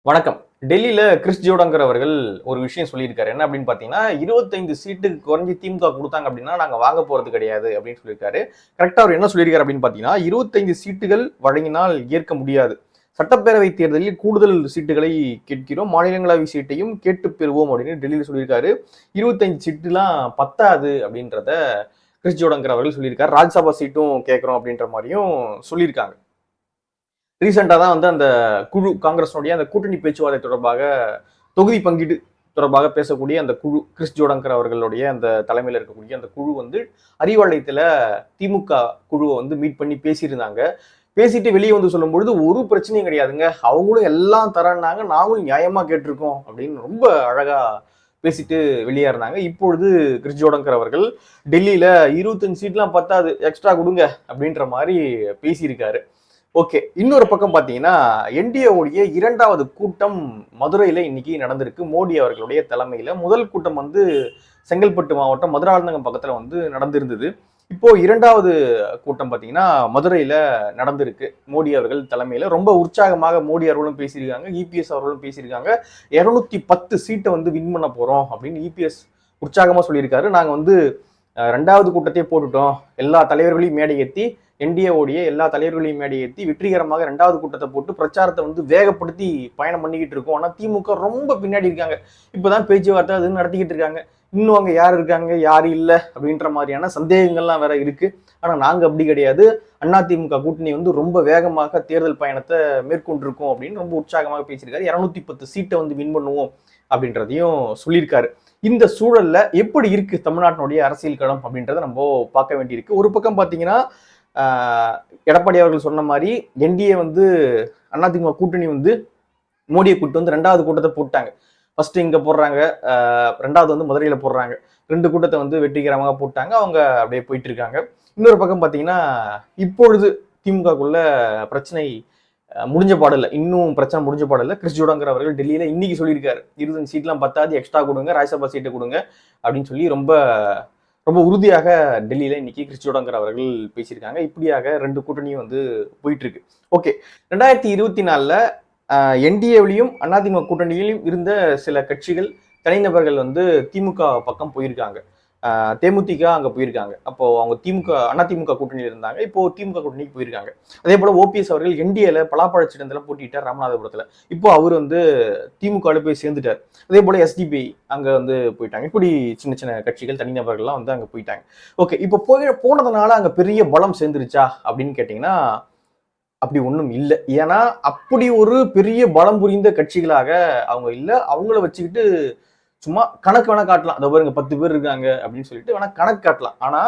வணக்கம். டெல்லியில கிறிஸ் ஜோர்டான்கர் அவர்கள் ஒரு விஷயம் சொல்லியிருக்காரு. என்ன அப்படின்னு பார்த்தீங்கன்னா, 25 சீட்டுக்கு குறைஞ்சு திமுக குடுத்தாங்க அப்படின்னா, நாங்க வாங்க போறது கிடையாது அப்படின்னு சொல்லியிருக்காரு. கரெக்ட்டா அவர் என்ன சொல்லியிருக்காரு அப்படின்னு பார்த்தீங்கன்னா, 25 சீட்டுகள் வழங்கினால் ஏற்க முடியாது. சட்டப்பேரவை தேர்தலில் கூடுதல் சீட்டுகளை கேட்கிறோம். மாநிலங்களவை சீட்டையும் கேட்டுப் பெறுவோம் அப்படின்னு டெல்லியில சொல்லியிருக்காரு. 25 சீட்டுலாம் பத்தாது அப்படின்றத கிறிஸ் ஜோர்டான்கர் அவர்கள் சொல்லியிருக்காரு. ராஜ்யசபா சீட்டும் கேட்கிறோம் அப்படின்ற மாதிரியும் சொல்லியிருக்காங்க. ரீசெண்டா தான் வந்து அந்த குழு காங்கிரஸினுடைய அந்த கூட்டணி பேச்சுவார்த்தை தொடர்பாக தொகுதி பங்கீடு தொடர்பாக பேசக்கூடிய அந்த குழு கிறிஸ் ஜோர்டான்கர் அவர்களுடைய அந்த தலைமையில் இருக்கக்கூடிய அந்த குழு வந்து அறிவாலயத்துல திமுக குழுவை வந்து மீட் பண்ணி பேசியிருந்தாங்க. பேசிட்டு வெளியே வந்து சொல்லும் பொழுது ஒரு பிரச்சனையும் கிடையாதுங்க, அவங்களும் எல்லாம் தரேன்னாங்க, நாங்களும் நியாயமா கேட்டிருக்கோம் அப்படின்னு ரொம்ப அழகா பேசிட்டு வெளியேறினாங்க. இப்பொழுது கிறிஸ் ஜோர்டான்கர் அவர்கள் டெல்லியில 25 சீட்லாம் பத்தாது, எக்ஸ்ட்ரா கொடுங்க அப்படின்ற மாதிரி பேசியிருக்காரு. ஓகே. இன்னொரு பக்கம் பார்த்தீங்கன்னா, என்டிஏவுடைய 2வது கூட்டம் மதுரையில இன்னைக்கு நடந்திருக்கு. மோடி அவர்களுடைய தலைமையில. முதல் கூட்டம் வந்து செங்கல்பட்டு மாவட்டம் மதுராந்தகம் பக்கத்துல வந்து நடந்திருந்தது. இப்போ 2வது கூட்டம் பார்த்தீங்கன்னா, மதுரையில நடந்திருக்கு. மோடி அவர்கள் தலைமையில. ரொம்ப உற்சாகமாக மோடி அவர்களும் பேசியிருக்காங்க. இபிஎஸ் அவர்களும் பேசியிருக்காங்க. 210 சீட்டை வந்து வின் பண்ண போறோம் அப்படின்னு இபிஎஸ் உற்சாகமா சொல்லியிருக்காரு. நாங்க வந்து 2வது கூட்டத்தையே போட்டுட்டோம். எல்லா தலைவர்களையும் மேடை ஏத்தி என்டிஏவுடைய எல்லா தலைவர்களையும் மேடை ஏற்றி வெற்றிகரமாக 2வது கூட்டத்தை போட்டு பிரச்சாரத்தை வந்து வேகப்படுத்தி பயணம் பண்ணிக்கிட்டு இருக்கோம். ஆனா திமுக ரொம்ப பின்னாடி இருக்காங்க. இப்பதான் பேச்சுவார்த்தை அது நடத்திக்கிட்டு இருக்காங்க. இன்னும் அங்க யார் இருக்காங்க யாரு இல்ல அப்படின்ற மாதிரியான சந்தேகங்கள்லாம் வேற இருக்கு. ஆனா நாங்க அப்படி கிடையாது. அதிமுக கூட்டணி வந்து ரொம்ப வேகமாக தேர்தல் பயணத்தை மேற்கொண்டிருக்கோம் அப்படின்னு ரொம்ப உற்சாகமாக பேசியிருக்காரு. 210 சீட்டை வந்து வின் பண்ணுவோம் அப்படின்றதையும் சொல்லியிருக்காரு. இந்த சூழல்ல எப்படி இருக்கு தமிழ்நாட்டினுடைய அரசியல் களம் அப்படின்றத நம்ம பார்க்க வேண்டியிருக்கு. ஒரு பக்கம் பாத்தீங்கன்னா, எடப்பாடி அவர்கள் சொன்ன மாதிரி என்டிஏ வந்து அதிமுக கூட்டணி வந்து மோடியை கூட்டு வந்து 2வது கூட்டத்தை போட்டாங்க. ஃபர்ஸ்ட் இங்க போடுறாங்க, 2வது வந்து மதுரையில போடுறாங்க. 2 கூட்டத்தை வந்து வெற்றிகரமாக போட்டாங்க. அவங்க அப்படியே போயிட்டு இருக்காங்க. இன்னொரு பக்கம் பாத்தீங்கன்னா, இப்பொழுது திமுகக்குள்ள பிரச்சனை முடிஞ்ச பாடல, இன்னும் பிரச்சனை முடிஞ்ச பாடல. கிறிஸ் ஜோர்டான்கர் அவர்கள் டெல்லியில இன்னைக்கு சொல்லியிருக்காரு, 25 சீட்லாம் பத்தாது, எக்ஸ்ட்ரா கொடுங்க, ராஜ்யசபா சீட்டை கொடுங்க அப்படின்னு சொல்லி ரொம்ப ரொம்ப உறுதியாக டெல்லியில இன்னைக்கு கிறிஸ் ஜோர்டான்கர் அவர்கள் பேசியிருக்காங்க. இப்படியாக 2 கூட்டணியும் வந்து போயிட்டு இருக்கு. ஓகே. 2024ல என்டிஏவிலையும் அதிமுக கூட்டணியிலும் இருந்த சில கட்சிகள் தனிநபர்கள் வந்து திமுக பக்கம் போயிருக்காங்க. தேமுதிக அங்க போயிருக்காங்க. அப்போ அவங்க அதிமுக கூட்டணியில் இருந்தாங்க. இப்போ திமுக கூட்டணிக்கு போயிருக்காங்க. அதே போல ஓபிஎஸ் அவர்கள் என்டிஏல பலாப்பழ சின்னத்துல போட்டிட்டார் ராமநாதபுரத்துல. இப்போ அவர் வந்து திமுகல போய் சேர்ந்துட்டார். அதே போல எஸ்டிபி அங்க வந்து போயிட்டாங்க. இப்படி சின்ன சின்ன கட்சிகள் தனிநபர்கள்லாம் வந்து அங்க போயிட்டாங்க. ஓகே. இப்போ போனதுனால அங்க பெரிய பலம் சேர்ந்துருச்சா அப்படின்னு கேட்டீங்கன்னா, அப்படி ஒண்ணும் இல்ல. ஏன்னா அப்படி ஒரு பெரிய பலம் புரிந்த கட்சிகளாக அவங்க இல்ல. அவங்கள வச்சுக்கிட்டு சும்மா கணக்கு வேணா காட்டலாம். அதை பாருங்க 10 பேர் இருக்காங்க அப்படின்னு சொல்லிட்டு வேணா கணக்கு காட்டலாம். ஆனா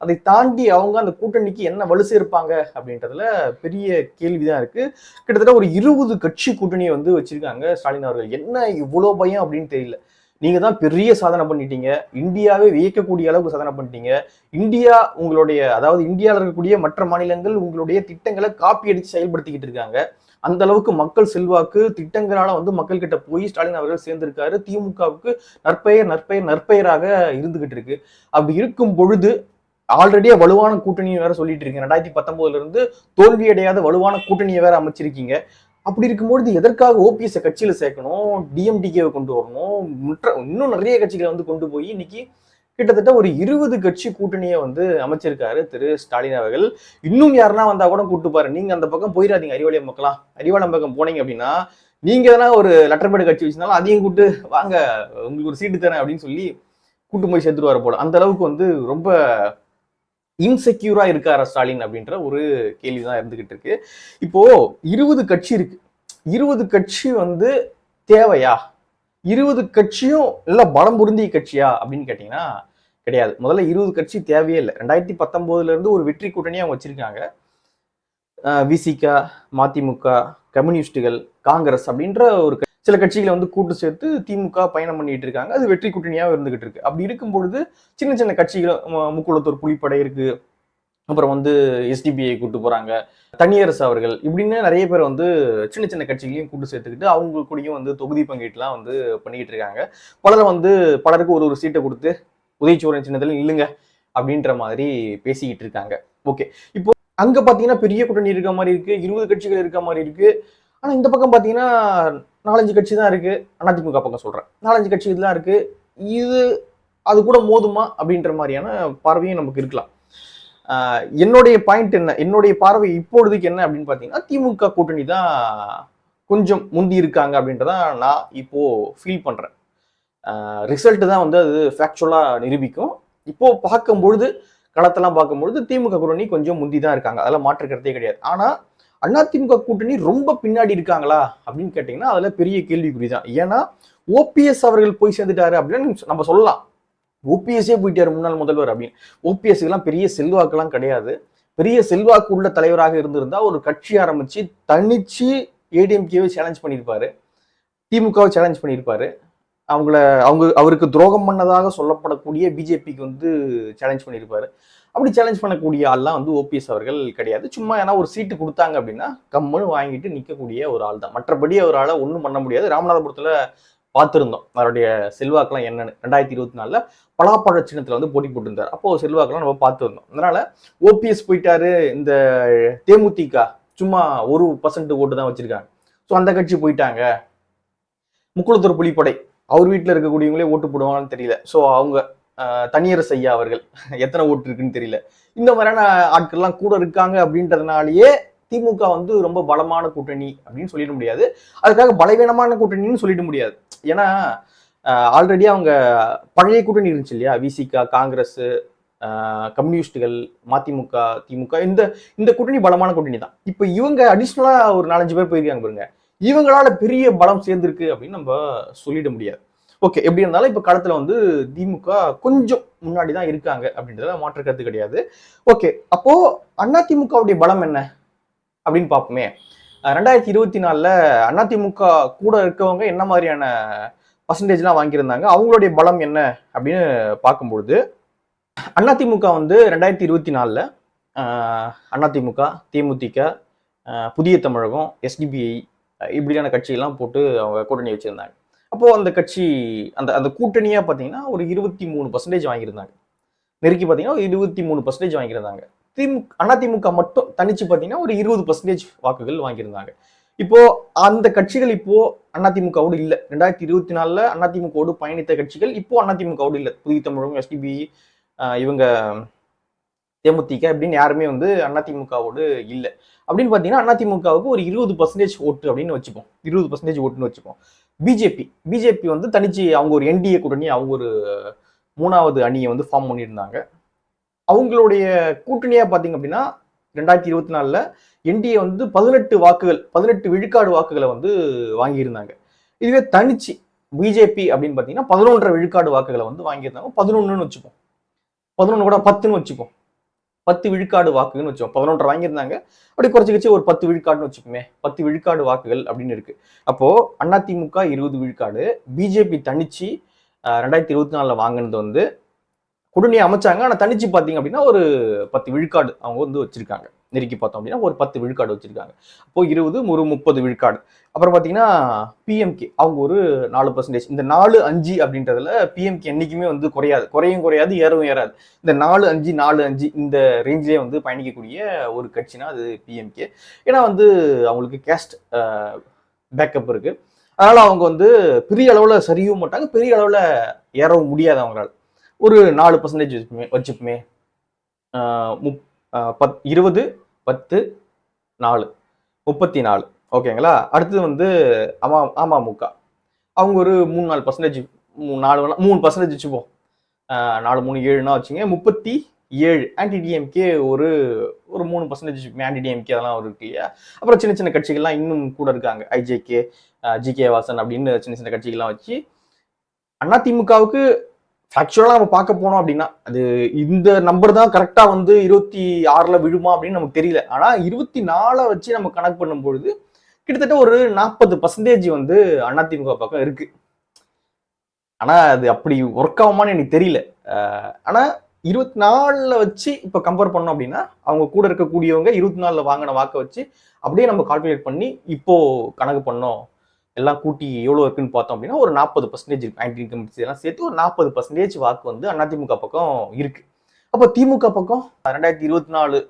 அதை தாண்டி அவங்க அந்த கூட்டணிக்கு என்ன வலு சேர்ப்பாங்க அப்படின்றதுல பெரிய கேள்விதான் இருக்கு. கிட்டத்தட்ட ஒரு 20 கட்சி கூட்டணியை வந்து வச்சிருக்காங்க ஸ்டாலின் அவர்கள். என்ன இவ்வளவு பயம் அப்படின்னு தெரியல. நீங்க தான் பெரிய சாதனை பண்ணிட்டீங்க. இந்தியாவே வியக்கக்கூடிய அளவுக்கு சாதனை பண்ணிட்டீங்க. இந்தியா உங்களுடைய, அதாவது இந்தியாவில் இருக்கக்கூடிய மற்ற மாநிலங்கள் உங்களுடைய திட்டங்களை காப்பி அடிச்சு செயல்படுத்திக்கிட்டு இருக்காங்க. அந்த அளவுக்கு மக்கள் செல்வாக்கு திட்டங்களால வந்து மக்கள் கிட்ட போய் ஸ்டாலின் அவர்கள் சேர்ந்திருக்காரு. திமுகவுக்கு நற்பெயர் நற்பெயர் நற்பெயராக இருந்துகிட்டு இருக்கு. அப்படி இருக்கும் பொழுது ஆல்ரெடியே வலுவான கூட்டணியை வேற சொல்லிட்டு இருக்கீங்க. 2019ல இருந்து தோல்வியடையாத வலுவான கூட்டணியை வேற அமைச்சிருக்கீங்க. அப்படி இருக்கும்பொழுது எதற்காக ஓபிஎஸ் கட்சியில சேர்க்கணும், டிஎம்டிகேவை கொண்டு வரணும், இன்னும் நிறைய கட்சிகளை வந்து கொண்டு போய் இன்னைக்கு கிட்டத்தட்ட ஒரு 20 கட்சி கூட்டணியை வந்து அமைச்சிருக்காரு திரு ஸ்டாலின் அவர்கள். இன்னும் யாருன்னா வந்தா கூட கூட்டு பாரு. நீங்க அந்த பக்கம் போயிடாதீங்க. அறிவாலயம் மக்களா, அறிவாலயம் பக்கம் போனீங்க அப்படின்னா நீங்க எதனா ஒரு லெட்டர்பேட் கட்சி வச்சிருந்தாலும் அதையும் கூட்டு வாங்க, உங்களுக்கு ஒரு சீட்டு தரேன் அப்படின்னு சொல்லி கூட்டு போய் சேர்த்துருவாரு போல. அந்த அளவுக்கு வந்து ரொம்ப இன்செக்யூரா இருக்காரா ஸ்டாலின் அப்படின்ற ஒரு கேள்விதான் இருந்துகிட்டு இருக்கு. இப்போ 20 கட்சி இருக்கு. 20 கட்சி வந்து தேவையா? 20 கட்சியும் இல்ல பலம் பொருந்திய கட்சியா அப்படின்னு கேட்டீங்கன்னா கிடையாது. முதல்ல 20 கட்சி தேவையே இல்லை. 2019ல இருந்து ஒரு வெற்றி கூட்டணியை அவங்க வச்சிருக்காங்க. விசிக, மதிமுக, கம்யூனிஸ்டுகள், காங்கிரஸ் அப்படின்ற ஒரு சில கட்சிகளை வந்து கூட்டு சேர்த்து திமுக பயணம் பண்ணிட்டு இருக்காங்க. அது வெற்றி கூட்டணியாக இருந்துகிட்டு இருக்கு. அப்படி இருக்கும் பொழுது சின்ன சின்ன கட்சிகள், முக்குளத்தூர் புலிப்படை இருக்கு, அப்புறம் வந்து எஸ்டிபிஐ கூட்டு போறாங்க, தனியரசு அவர்கள், இப்படின்னு நிறைய பேர் வந்து சின்ன சின்ன கட்சிகளையும் கூட்டு சேர்த்துக்கிட்டு அவங்க கூடயும் வந்து தொகுதி பங்கீட்டுலாம் வந்து பண்ணிக்கிட்டு இருக்காங்க. பலருக்கு ஒரு சீட்டை கொடுத்து உதயச்சூரன் சின்னத்துல இல்லுங்க அப்படின்ற மாதிரி பேசிக்கிட்டு இருக்காங்க. ஓகே. இப்போ அங்க பாத்தீங்கன்னா பெரிய கூட்டணி இருக்க மாதிரி இருக்கு, 20 கட்சிகள் இருக்க மாதிரி இருக்கு. ஆனா இந்த பக்கம் பாத்தீங்கன்னா 4-5 கட்சி தான் இருக்கு. அதிமுக பக்கம் சொல்றேன், 4-5 கட்சி இதெல்லாம் இருக்கு. இது அது கூட மோதுமா அப்படின்ற மாதிரியான பார்வையும் நமக்கு இருக்கலாம். என்னுடைய பாயிண்ட் என்ன, என்னுடைய பார்வை இப்பொழுதுக்கு என்ன அப்படின்னு பாத்தீங்கன்னா, திமுக கூட்டணி தான் கொஞ்சம் முந்தி இருக்காங்க அப்படின்றதான் நான் இப்போ ஃபீல் பண்றேன். ரிசல்ட் தான் வந்து அது ஃபேக்சுவலா நிரூபிக்கும். இப்போ பார்க்கும்பொழுது, களத்தெல்லாம் பார்க்கும்பொழுது திமுக கூட்டணி கொஞ்சம் முந்தி தான் இருக்காங்க, அதெல்லாம் மாற்று கருத்தே கிடையாது. ஆனா அதிமுக கூட்டணி ரொம்ப பின்னாடி இருக்காங்களா அப்படின்னு கேட்டீங்கன்னா அதுல பெரிய கேள்விக்குறி தான். ஏன்னா ஓபிஎஸ் அவர்கள் போய் சேர்ந்துட்டாரு அப்படின்னு நம்ம சொல்லலாம். ஓபிஎஸ்ஸே போயிட்டாரு முன்னாள் முதல்வர் அப்படின்னு. ஓபிஎஸ்க்கு பெரிய செல்வாக்கெல்லாம் கிடையாது. பெரிய செல்வாக்கு உள்ள தலைவராக இருந்திருந்தா ஒரு கட்சி ஆரம்பிச்சு தனிச்சு ஏடிஎம்கேவை சேலஞ்ச் பண்ணியிருப்பாரு, திமுகவை சேலஞ்ச் பண்ணியிருப்பாரு. அவருக்கு துரோகம் பண்ணதாக சொல்லப்படக்கூடிய பிஜேபிக்கு வந்து சேலஞ்ச் பண்ணியிருப்பாரு. அப்படி சேலஞ்ச் பண்ணக்கூடிய ஆள்லாம் வந்து ஓபிஎஸ் அவர்கள் கிடையாது. சும்மா ஏன்னா ஒரு சீட்டு கொடுத்தாங்க அப்படின்னா கம்முன்னு வாங்கிட்டு நிற்கக்கூடிய ஒரு ஆள் தான். மற்றபடி அவரால் ஒன்றும் பண்ண முடியாது. ராமநாதபுரத்துல பார்த்துருந்தோம் அவருடைய செல்வாக்கெல்லாம் என்னன்னு. 2024 பலாப்பழ சின்னத்துல வந்து போட்டி போட்டிருந்தார். அப்போ செல்வாக்கெல்லாம் நம்ம பார்த்துருந்தோம். அதனால ஓபிஎஸ் போயிட்டாரு, இந்த தேமுதிக சும்மா 1% ஓட்டு தான் வச்சிருக்காங்க, ஸோ அந்த கட்சி போயிட்டாங்க. முக்குளத்தூர் புலிப்படை அவர் வீட்டில் இருக்கக்கூடியவங்களே ஓட்டு போடுவாங்கன்னு தெரியல, ஸோ அவங்க தனியரசு ஐயா அவர்கள் எத்தனை ஓட்டு இருக்குன்னு தெரியல. இந்த மாதிரியான ஆட்கள்லாம் கூட இருக்காங்க அப்படின்றதுனாலயே திமுக வந்து ரொம்ப பலமான கூட்டணி அப்படின்னு சொல்லிட முடியாது. அதுக்காக பலவீனமான கூட்டணின்னு சொல்லிட முடியாது. ஏன்னா ஆல்ரெடி அவங்க பழைய கூட்டணி இருந்துச்சு இல்லையா, விசிக, காங்கிரஸ், கம்யூனிஸ்டுகள், மதிமுக, திமுக, இந்த கூட்டணி பலமான கூட்டணி தான். இப்போ இவங்க அடிஷ்னலா ஒரு 4-5 பேர் போயிருக்காங்க பாருங்க, இவங்களால பெரிய பலம் சேர்ந்திருக்கு அப்படின்னு நம்ம சொல்லிட முடியாது. ஓகே, எப்படி இருந்தாலும் இப்ப களத்துல வந்து திமுக கொஞ்சம் முன்னாடி தான் இருக்காங்க அப்படின்றத மாற்று கருத்து கிடையாது. ஓகே, அப்போ அதிமுகவுடைய பலம் என்ன அப்படின்னு பார்ப்போமே. 2024 அதிமுக கூட இருக்கவங்க என்ன மாதிரியான பர்சன்டேஜ்லாம் வாங்கியிருந்தாங்க, அவங்களுடைய பலம் என்ன அப்படின்னு பார்க்கும்பொழுது, அதிமுக வந்து 2024 அதிமுக, தேமுதிக, புதிய தமிழகம், எஸ்டிபிஐ இப்படியான கட்சியெல்லாம் போட்டு அவங்க கூட்டணி வச்சிருந்தாங்க. அப்போ அந்த கட்சி அந்த கூட்டணியா பார்த்தீங்கன்னா ஒரு 23% வாங்கியிருந்தாங்க. நெருக்கி பார்த்தீங்கன்னா 23% வாங்கியிருந்தாங்க. அதிமுக மட்டும் தனிச்சு பார்த்தீங்கன்னா ஒரு 20% வாக்குகள் வாங்கியிருந்தாங்க. இப்போ அந்த கட்சிகள் இப்போ அதிமுகவோடு இல்லை. 2024 அதிமுகவோடு பயணித்த கட்சிகள் இப்போ அதிமுகவோடு இல்லை. புதிய தமிழகம், எஸ்டிபி, இவங்க தேமுதிக இப்படின்னு யாருமே வந்து அதிமுகவோடு இல்லை. அப்படின்னு பார்த்தீங்கன்னா அதிமுகவுக்கு ஒரு 20% ஓட்டு அப்படின்னு வச்சுப்போம், 20% ஓட்டுன்னு வச்சுப்போம். பிஜேபி வந்து தனிச்சு அவங்க ஒரு என்டிஏ கூட்டணி, அவங்க ஒரு 3வது அணியை வந்து ஃபார்ம் பண்ணியிருந்தாங்க. அவங்களுடைய கூட்டணியா பார்த்தீங்க அப்படின்னா 2024 என்டிஏ வந்து 18 விழுக்காடு வாக்குகளை வந்து வாங்கியிருந்தாங்க. இதுவே தனிச்சு பிஜேபி அப்படின்னு பார்த்தீங்கன்னா 11.5 விழுக்காடு வாக்குகளை வந்து வாங்கியிருந்தாங்க. 11ன்னு வச்சுப்போம், 11 கூட 10ன்னு வச்சுப்போம், 10 விழுக்காடு வாக்குன்னு வச்சோம். 11 வாங்கியிருந்தாங்க, அப்படி குறைச்சிக்கிச்சு ஒரு 10 விழுக்காடுன்னு வச்சுக்கோமே. 10 விழுக்காடு வாக்குகள் அப்படின்னு இருக்கு. அப்போ அதிமுக 20 விழுக்காடு, பிஜேபி தனிச்சு 2024 வாங்கினது வந்து கூட்டணி அமைச்சாங்க. ஆனா தனிச்சு பாத்தீங்க அப்படின்னா ஒரு 10 விழுக்காடு அவங்க வந்து வச்சிருக்காங்க. நெருக்கி பார்த்தோம் அப்படின்னா ஒரு 10 விழுக்காடு வச்சிருக்காங்க. அப்போ 20 ஒரு 30 விழுக்காடு. அப்புறம் பாத்தீங்கன்னா பிஎம்கே அவங்க ஒரு 4%. இந்த 4-5 அப்படின்றதுல பிஎம்கே என்னைக்குமே வந்து குறையும் குறையாது, ஏறவும் ஏறாது. இந்த 4-5 இந்த ரேஞ்சிலே வந்து பயணிக்கக்கூடிய ஒரு கட்சினா அது பிஎம்கே. ஏன்னா வந்து அவங்களுக்கு கேஸ்ட் பேக்கப் இருக்கு. அதனால அவங்க வந்து பெரிய அளவுல சரியவும் மாட்டாங்க, பெரிய அளவுல ஏறவும் முடியாது அவங்களால. ஒரு 4% வச்சுப்போமே. 20, 10, 4, 34. ஓகேங்களா. அடுத்தது வந்து அமமுக அவங்க ஒரு 3-4%, 3% வச்சுப்போம். 4, 3, 7னா வச்சுங்க 37. ஆன்டி டிஎம்கே ஒரு 3% ஆன்டி டிஎம்கே அதெல்லாம் இருக்கு இல்லையா. அப்புறம் சின்ன சின்ன கட்சிகள்லாம் இன்னும் கூட இருக்காங்க, ஐஜேகே, ஜிகே வாசன் அப்படின்னு சின்ன சின்ன கட்சிகள்லாம் வச்சு அதிமுகவுக்கு ஆக்சுவலா நம்ம பார்க்க போனோம் அப்படின்னா அது இந்த நம்பர் தான் கரெக்டா வந்து 26ல விழுமா அப்படின்னு நமக்கு தெரியல. ஆனா 24 வச்சு நம்ம கணக்கு பண்ணும் பொழுது கிட்டத்தட்ட ஒரு 40% வந்து அதிமுக பக்கம் இருக்கு. ஆனா அது அப்படி ஒர்க் ஆகுமான்னு எனக்கு தெரியல. ஆனா 24ல வச்சு இப்ப கம்பேர் பண்ணோம் அப்படின்னா அவங்க கூட இருக்கக்கூடியவங்க 24ல வாங்கின வாக்கை வச்சு அப்படியே நம்ம கால்குலேட் பண்ணி இப்போ கணக்கு பண்ணோம், எல்லாம் கூட்டி எவ்வளவு இருக்குன்னு பார்த்தோம் அப்படின்னா ஒரு 40% இருக்கு. ஆன்டி இன்கம்பன்சி எல்லாம் சேர்த்து ஒரு 40% வாக்கு வந்து அதிமுக பக்கம் இருக்கு. அப்போ திமுக பக்கம் 2024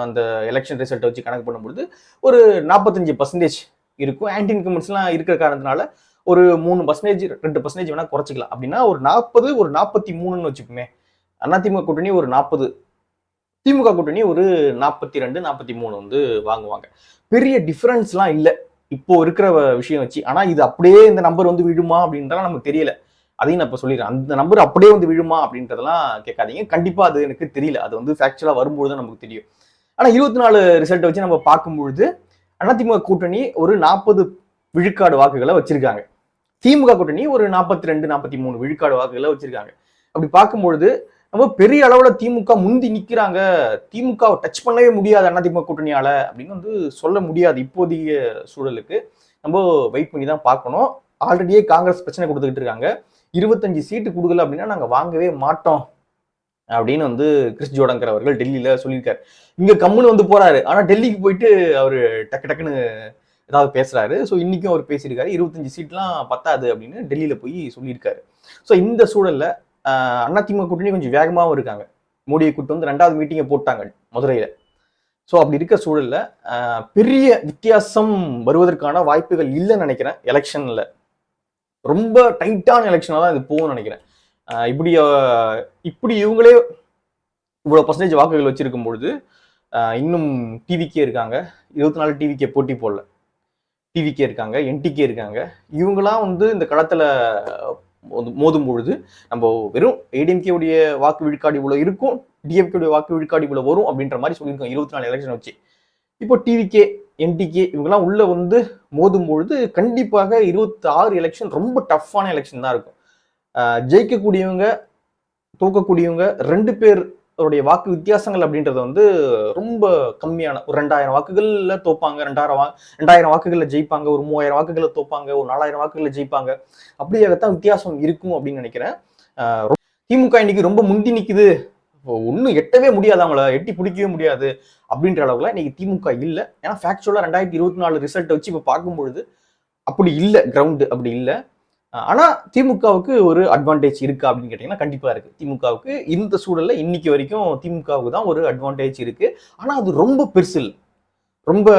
அந்த எலெக்ஷன் ரிசல்ட் வச்சு கணக்கு பண்ணும்பொழுது ஒரு 45% இருக்கும். ஆன்டி இன்கம்பன்ஸ்லாம் இருக்கிற காரணத்தினால ஒரு 3% 2% வேணா குறைச்சிக்கலாம். அப்படின்னா ஒரு 40 ஒரு 43ன்னு வச்சுக்கோமே. அதிமுக கூட்டணி ஒரு 40, திமுக கூட்டணி ஒரு 42 43 வந்து வாங்குவாங்க. பெரிய டிஃபரன்ஸ்லாம் இல்ல இப்போ இருக்கிற விஷயம் வச்சு. ஆனா இது அப்படியே இந்த நம்பர் வந்து விழுமா அப்படின்றலாம் நமக்கு தெரியல. அதையும் நான் இப்ப சொல்லிடுறேன். அந்த நம்பர் அப்படியே வந்து விழுமா அப்படின்றதெல்லாம் கேட்காதீங்க. கண்டிப்பா அது எனக்கு தெரியல. அது வந்து ஃபேக்சுவலா வரும்போது தான் நமக்கு தெரியும். ஆனா 24 ரிசல்ட் வச்சு நம்ம பார்க்கும்பொழுது அதிமுக கூட்டணி ஒரு 40 விழுக்காடு வாக்குகளை வச்சிருக்காங்க. திமுக கூட்டணி ஒரு 42 43 விழுக்காடு வாக்குகளை வச்சிருக்காங்க. அப்படி பார்க்கும்பொழுது நம்ம பெரிய அளவுல திமுக முந்தி நிக்கிறாங்க, திமுக டச் பண்ணவே முடியாது அதிமுக கூட்டணியால அப்படின்னு வந்து சொல்ல முடியாது. இப்போதைய சூழலுக்கு நம்ம வெயிட் பண்ணி தான் பார்க்கணும். ஆல்ரெடியே காங்கிரஸ் பிரச்சனை கொடுத்துக்கிட்டு இருக்காங்க. 25 சீட்டு கொடுக்கல அப்படின்னா நாங்க வாங்கவே மாட்டோம் அப்படின்னு வந்து கிறிஸ் ஜோடங்கர் அவர்கள் டெல்லியில சொல்லியிருக்காரு. இங்க கம்முன்னு வந்து போறாரு. ஆனா டெல்லிக்கு போயிட்டு அவரு டக்கு டக்குன்னு ஏதாவது பேசுறாரு. ஸோ இன்னைக்கும் அவர் பேசியிருக்காரு. 25 சீட்லாம் பத்தாது அப்படின்னு டெல்லியில போய் சொல்லியிருக்காரு. ஸோ இந்த சூழல்ல அதிமுக கூட்டணி கொஞ்சம் வேகமாகவும் இருக்காங்க. மோடியை கூட்டு வந்து 2வது மீட்டிங்கை போட்டாங்க மதுரையில. ஸோ அப்படி இருக்க சூழல்ல பெரிய வித்தியாசம் வருவதற்கான வாய்ப்புகள் இல்லைன்னு நினைக்கிறேன். எலெக்ஷன்ல ரொம்ப டைட்டான எலெக்ஷனாக தான் இது போகும்னு நினைக்கிறேன். இப்படி இவங்களே இவ்வளவு பர்சன்டேஜ் வாக்குகள் வச்சிருக்கும் பொழுது இன்னும் டிவிக்கே இருக்காங்க. 24 டிவிக்கே போட்டி போடல. டிவிக்கே இருக்காங்க, என்டிகே இருக்காங்க. இவங்களாம் வந்து இந்த களத்துல மோதும் பொழுது நம்ம வெறும் ஏடிஎம்கே உடைய வாக்கு விழுக்காடு இவ்வளவு இருக்கும், டிஎம்கே உடைய வாக்கு விழுக்காடு இவ்வளவு வரும் அப்படின்ற மாதிரி சொல்லியிருக்கோம் 24 எலெக்ஷன் வச்சு. இப்போ டிவிகே என்டிகே இவங்கெல்லாம் உள்ள வந்து மோதும் பொழுது கண்டிப்பாக 26 எலெக்ஷன் ரொம்ப டஃப்பான எலெக்ஷன் தான் இருக்கும். ஜெயிக்கக்கூடியவங்க தோக்கக்கூடியவங்க 2 பேருடைய வாக்கு வித்தியாசங்கள் அப்படின்றது வந்து ரொம்ப கம்மியான ஒரு 2000 வாக்குகள்ல தோப்பாங்க, 2000 வாக்குகள்ல ஜெயிப்பாங்க, ஒரு 3000 வாக்குகளை தோப்பாங்க, ஒரு 4000 வாக்குகளை ஜெயிப்பாங்க. அப்படியாகத்தான் வித்தியாசம் இருக்கும் அப்படின்னு நினைக்கிறேன். திமுக இன்னைக்கு ரொம்ப முந்தி நிக்குது, ஒன்னும் எட்டவே முடியாது, அவங்கள எட்டி பிடிக்கவே முடியாது அப்படின்ற அளவுல இன்னைக்கு திமுக இல்லை. ஏன்னா ஃபேக்சுவலா 2024 ரிசல்ட் வச்சு இப்ப பார்க்கும்பொழுது அப்படி இல்லை, கிரவுண்ட் அப்படி இல்லை. ஆனா திமுகவுக்கு ஒரு அட்வான்டேஜ் இருக்கா அப்படின்னு கேட்டீங்கன்னா கண்டிப்பா இருக்கு. திமுகவுக்கு இந்த சூழல்ல இன்னைக்கு வரைக்கும் திமுகவுக்கு தான் ஒரு அட்வான்டேஜ் இருக்கு. ஆனா அது ரொம்ப பெருசு இல்லை. ரொம்ப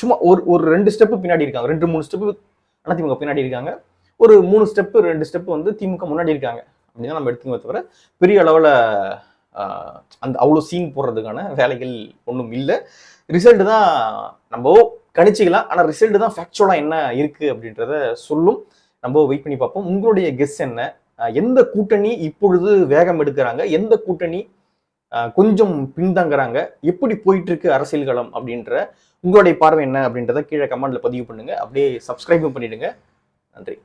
சும்மா ஒரு 2 ஸ்டெப் பின்னாடி இருக்காங்க, 2-3 ஸ்டெப் அதிமுக பின்னாடி இருக்காங்க, ஒரு 3 ஸ்டெப் 2 ஸ்டெப் வந்து திமுக முன்னாடி இருக்காங்க அப்படின்னு நம்ம எடுத்துக்கோமே தவிர பெரிய அளவுல அந்த அவ்வளோ சீன் போடுறதுக்கான வேலைகள் ஒன்றும் இல்லை. ரிசல்ட் தான் நம்ம கணிச்சிக்கலாம். ஆனா ரிசல்ட் தான் ஃபேக்சுவலா என்ன இருக்கு அப்படின்றத சொல்லும். நம்ம வெயிட் பண்ணி பார்ப்போம். உங்களுடைய கெஸ் என்ன? எந்த கூட்டணி இப்பொழுது வேகம் எடுக்கிறாங்க, எந்த கூட்டணி கொஞ்சம் பின்தங்குறாங்க, எப்படி போயிட்டு இருக்கு அரசியல் களம் அப்படின்ற உங்களுடைய பார்வை என்ன அப்படின்றத கீழே கமெண்ட்ல பதிவு பண்ணுங்க. அப்படியே சப்ஸ்கிரைபும் பண்ணிடுங்க. நன்றி.